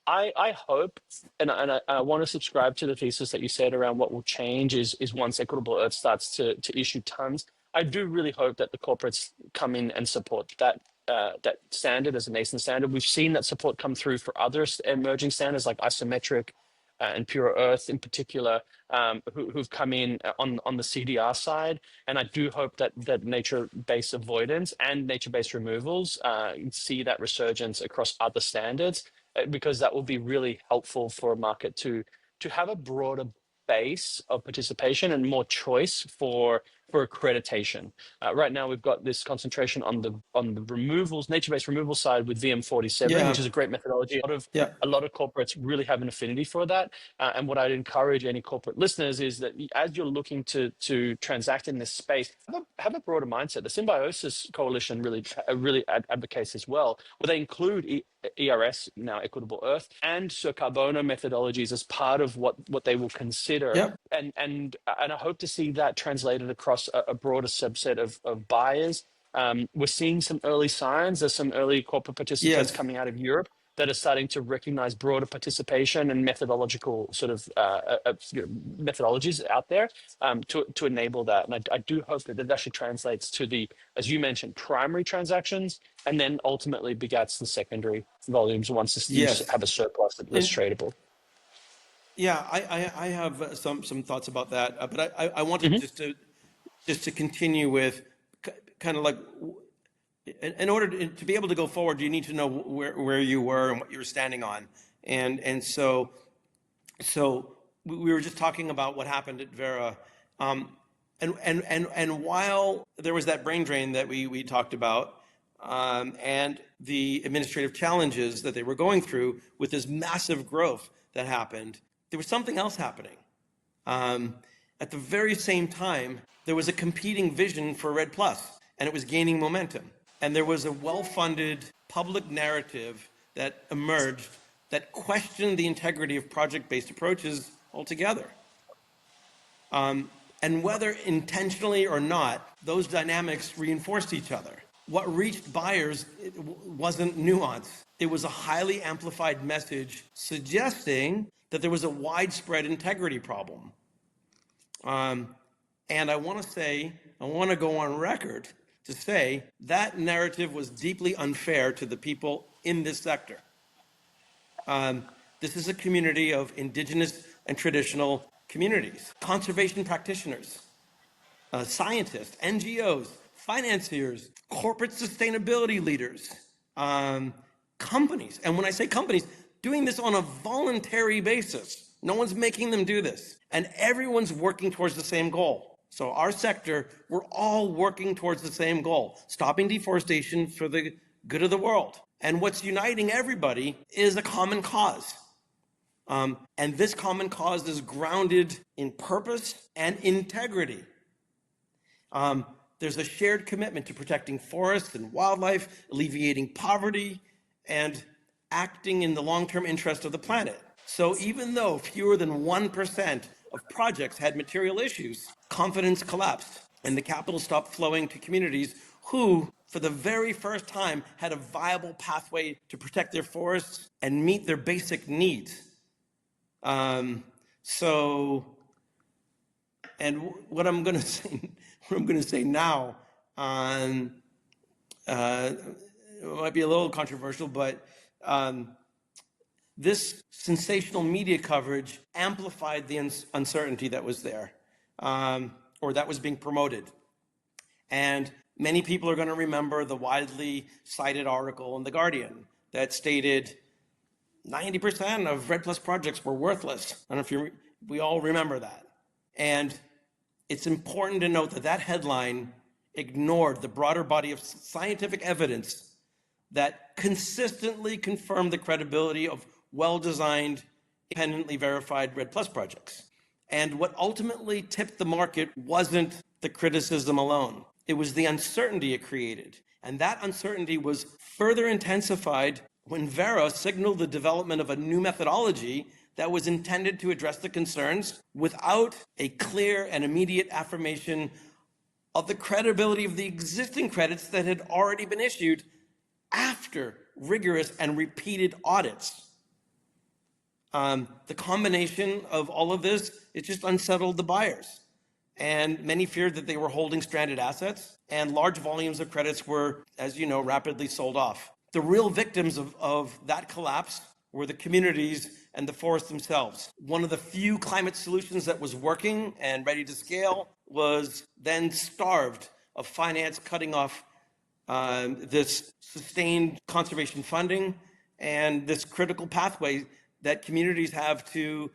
I hope, and I want to subscribe to the thesis that you said around what will change is once Equitable Earth starts to issue tons. I do really hope that the corporates come in and support that standard as a nascent standard. We've seen that support come through for other emerging standards like isometric and Pure Earth in particular, who've come in on the CDR side. And I do hope that nature-based avoidance and nature-based removals see that resurgence across other standards, because that will be really helpful for a market to have a broader base of participation and more choice for accreditation. Right now, we've got this concentration on the removals, nature-based removal side with VM47, yeah, which is a great methodology. yeah, A lot of corporates really have an affinity for that. And what I'd encourage any corporate listeners is that as you're looking to transact in this space, have a broader mindset. The Symbiosis Coalition really advocates as well, where they include ERS, now Equitable Earth, and Sir Carbono methodologies as part of what they will consider. yep, And I hope to see that translated across a broader subset of buyers. We're seeing some early signs. There's some early corporate participants yes, coming out of Europe that are starting to recognize broader participation and methodological sort of methodologies out there to enable that. And I do hope that actually translates to the, as you mentioned, primary transactions, and then ultimately begats the secondary volumes once you yes. have a surplus that's And tradable. yeah, I have some thoughts about that, but I wanted Hmm. just to continue with kind of like, in order to be able to go forward, you need to know where you were and what you were standing on, and so we were just talking about what happened at Vera, and while there was that brain drain that we talked about, and the administrative challenges that they were going through with this massive growth that happened, there was something else happening. At the very same time, there was a competing vision for Red Plus, and it was gaining momentum. And there was a well-funded public narrative that emerged that questioned the integrity of project-based approaches altogether. And whether intentionally or not, those dynamics reinforced each other. What reached buyers wasn't nuance. It was a highly amplified message suggesting that there was a widespread integrity problem. And I want to go on record to say that narrative was deeply unfair to the people in this sector. This is a community of indigenous and traditional communities, conservation practitioners, scientists, NGOs, financiers, corporate sustainability leaders, companies. And when I say companies, doing this on a voluntary basis. No one's making them do this. And everyone's working towards the same goal. So our sector, we're all working towards the same goal, stopping deforestation for the good of the world. And what's uniting everybody is a common cause. And this common cause is grounded in purpose and integrity. There's a shared commitment to protecting forests and wildlife, alleviating poverty, and acting in the long-term interest of the planet. So even though fewer than 1% of projects had material issues, confidence collapsed, and the capital stopped flowing to communities who, for the very first time, had a viable pathway to protect their forests and meet their basic needs. And what I'm going to say now on it might be a little controversial, but this sensational media coverage amplified the uncertainty that was there, or that was being promoted. And many people are going to remember the widely cited article in The Guardian that stated 90% of REDD Plus projects were worthless. I don't know if we all remember that. And it's important to note that that headline ignored the broader body of scientific evidence that consistently confirmed the credibility of well-designed, independently verified REDD Plus projects. And what ultimately tipped the market wasn't the criticism alone. It was the uncertainty it created. And that uncertainty was further intensified when Vera signaled the development of a new methodology that was intended to address the concerns without a clear and immediate affirmation of the credibility of the existing credits that had already been issued after rigorous and repeated audits. The combination of all of this, it just unsettled the buyers. And many feared that they were holding stranded assets, and large volumes of credits were, as you know, rapidly sold off. The real victims of that collapse were the communities and the forests themselves. One of the few climate solutions that was working and ready to scale was then starved of finance cutting off this sustained conservation funding and this critical pathway that communities have to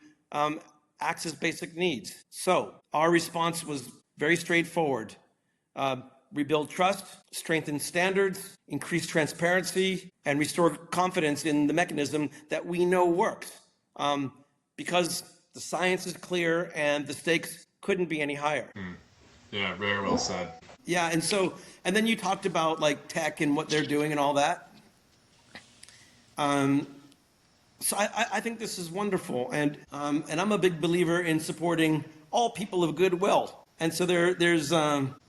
access basic needs. So our response was very straightforward. Rebuild trust, strengthen standards, increase transparency, and restore confidence in the mechanism that we know works. Because the science is clear and the stakes couldn't be any higher. Yeah, very well said. Yeah, and then you talked about like tech and what they're doing and all that. So I think this is wonderful, and I'm a big believer in supporting all people of goodwill. And so there's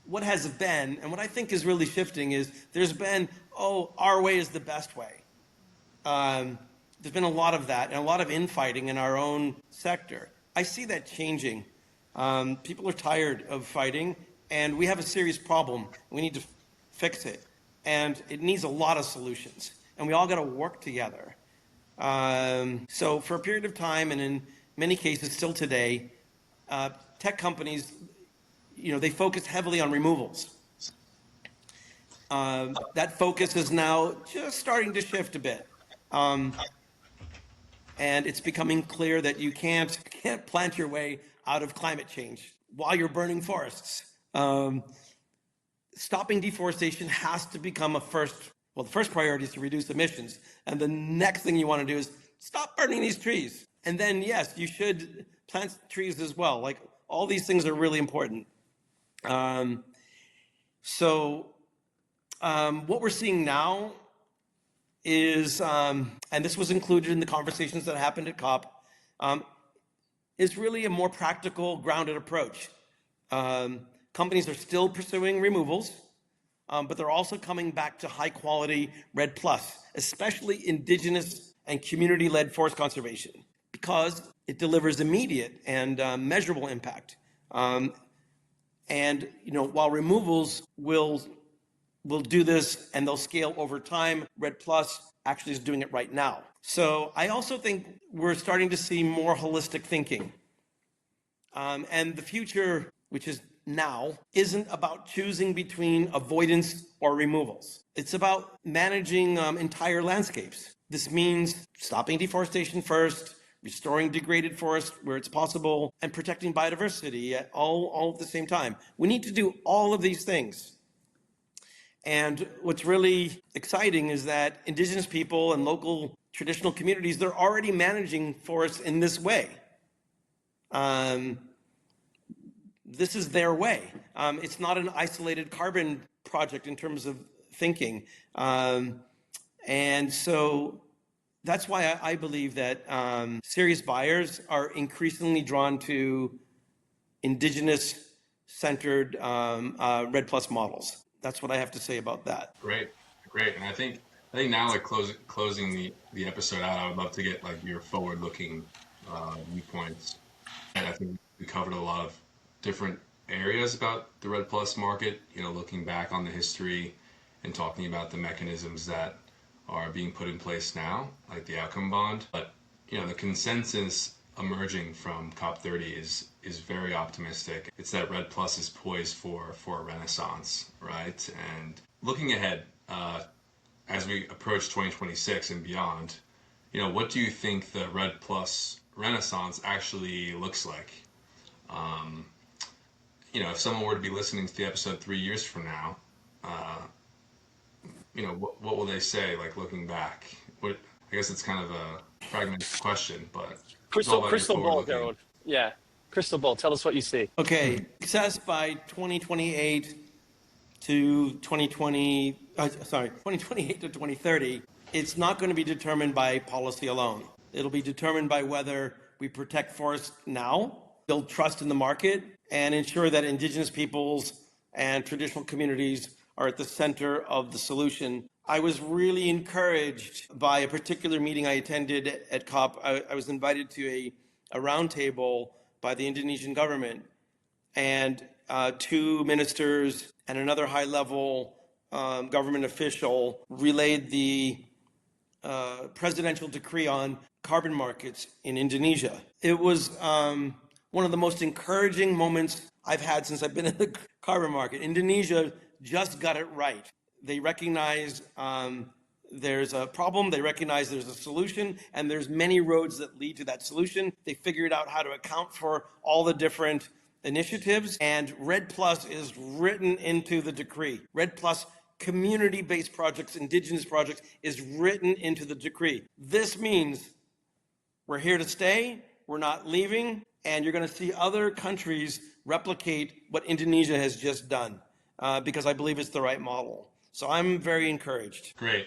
what has been, and what I think is really shifting is there's been, our way is the best way. There's been a lot of that and a lot of infighting in our own sector. I see that changing. People are tired of fighting, and we have a serious problem. We need to fix it, and it needs a lot of solutions, and we all got to work together. So for a period of time, and in many cases still today, tech companies, they focus heavily on removals. That focus is now just starting to shift a bit. And it's becoming clear that you can't plant your way out of climate change while you're burning forests. Stopping deforestation has to become the first priority is to reduce emissions. And the next thing you want to do is stop burning these trees. And then, yes, you should plant trees as well. Like, all these things are really important. What we're seeing now is, and this was included in the conversations that happened at COP, is really a more practical, grounded approach. Companies are still pursuing removals, but they're also coming back to high quality REDD Plus, especially indigenous and community-led forest conservation, because it delivers immediate and measurable impact. And while removals will do this and they'll scale over time, REDD Plus actually is doing it right now. So I also think we're starting to see more holistic thinking. And the future, which is now, isn't about choosing between avoidance or removals. It's about managing entire landscapes. This means stopping deforestation first, restoring degraded forests where it's possible, and protecting biodiversity all at the same time. We need to do all of these things. And what's really exciting is that indigenous people and local traditional communities, they're already managing forests in this way. This is their way. It's not an isolated carbon project in terms of thinking. And so that's why I believe that serious buyers are increasingly drawn to indigenous-centered REDD Plus models. That's what I have to say about that. Great. And I think now, like closing the episode out, I would love to get like your forward-looking viewpoints. And I think we covered a lot of different areas about the Red Plus market, looking back on the history and talking about the mechanisms that are being put in place now, like the outcome bond. But, the consensus emerging from COP30 is very optimistic. It's that Red Plus is poised for a renaissance, right? And looking ahead, as we approach 2026 and beyond, what do you think the Red Plus renaissance actually looks like? If someone were to be listening to the episode 3 years from now, what will they say, like looking back? I guess it's kind of a fragmented question, but crystal ball, Gerald. Yeah, crystal ball. Tell us what you see. Okay, success by 2028 to 2028 to 2030. It's not going to be determined by policy alone. It'll be determined by whether we protect forests now, build trust in the market, and ensure that Indigenous peoples and traditional communities are at the center of the solution. I was really encouraged by a particular meeting I attended at COP. I was invited to a roundtable by the Indonesian government, and 2 ministers and another high-level government official relayed the presidential decree on carbon markets in Indonesia. It was one of the most encouraging moments I've had since I've been in the carbon market. Indonesia just got it right. They recognize there's a problem, they recognize there's a solution, and there's many roads that lead to that solution. They figured out how to account for all the different initiatives, and Red Plus is written into the decree. Red Plus community-based projects, Indigenous projects, is written into the decree. This means we're here to stay, we're not leaving, and you're going to see other countries replicate what Indonesia has just done, because I believe it's the right model. So I'm very encouraged. Great.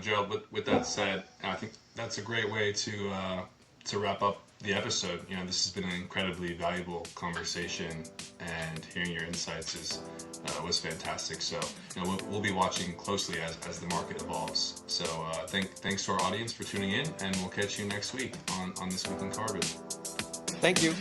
Gerald, with that said, I think that's a great way to wrap up the episode. This has been an incredibly valuable conversation, and hearing your insights was fantastic. So, we'll be watching closely as the market evolves. So, thanks to our audience for tuning in, and we'll catch you next week on This Week in Carbon. Thank you.